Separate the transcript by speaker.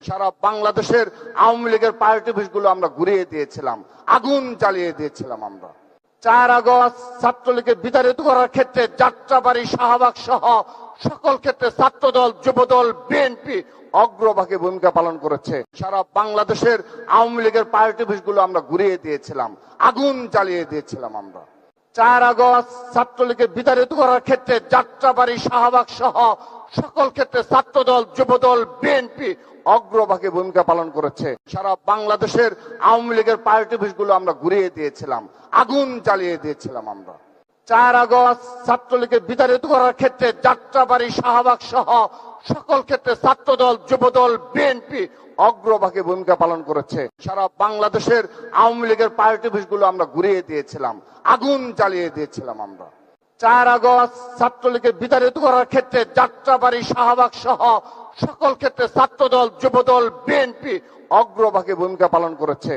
Speaker 1: সারা বাংলাদেশের আওয়ামী লীগের পার্টি অফিসগুলো আমরা ঘুরিয়ে দিয়েছিলাম, আগুন জ্বালিয়ে দিয়েছিলাম। আমরা 4 আগস্ট ছাত্রলীগকে বিতাড়িত করার ক্ষেত্রে যাত্রাবাড়ী, শাহবাগ সহ সকল ক্ষেত্রে ছাত্রদল, যুবদল, বিএনপি অগ্রভাগে ভূমিকা পালন করেছে। সারা বাংলাদেশের আওয়ামী লীগের পার্টি অফিসগুলো আমরা ঘুরিয়ে দিয়েছিলাম, আগুন জ্বালিয়ে দিয়েছিলাম। আমরা 4 আগস্ট ছাত্রলীগকে বিতাড়িত করার ক্ষেত্রে যাত্রাবাড়ী, শাহবাগ সহ সকল ক্ষেত্রে ছাত্রদল, যুবদল, বিএনপি অগ্রভাগে ভূমিকা পালন করেছে। সারা বাংলাদেশের আওয়ামী লীগের পার্টি অফিসগুলো আমরা ঘুরিয়ে দিয়েছিলাম, আগুন জ্বালিয়ে দিয়েছিলাম। আমরা 4 আগস্ট ছাত্রলীগকে বিতাড়িত করার ক্ষেত্রে যাত্রাবাড়ী, শাহবাগ সহ সকল ক্ষেত্রে ছাত্রদল, যুবদল, বিএনপি অগ্রভাগে ভূমিকা পালন করেছে। সারা বাংলাদেশের আওয়ামী লীগের পার্টি অফিসগুলো আমরা ঘুরিয়ে দিয়েছিলাম, আগুন জ্বালিয়ে দিয়েছিলাম। আমরা 4 আগস্ট ছাত্রলীগকে বিতাড়িত করার ক্ষেত্রে যাত্রাবাড়ী, শাহবাগ সহ সকল ক্ষেত্রে ছাত্রদল, যুবদল, বিএনপি অগ্রভাগে ভূমিকা পালন করেছে।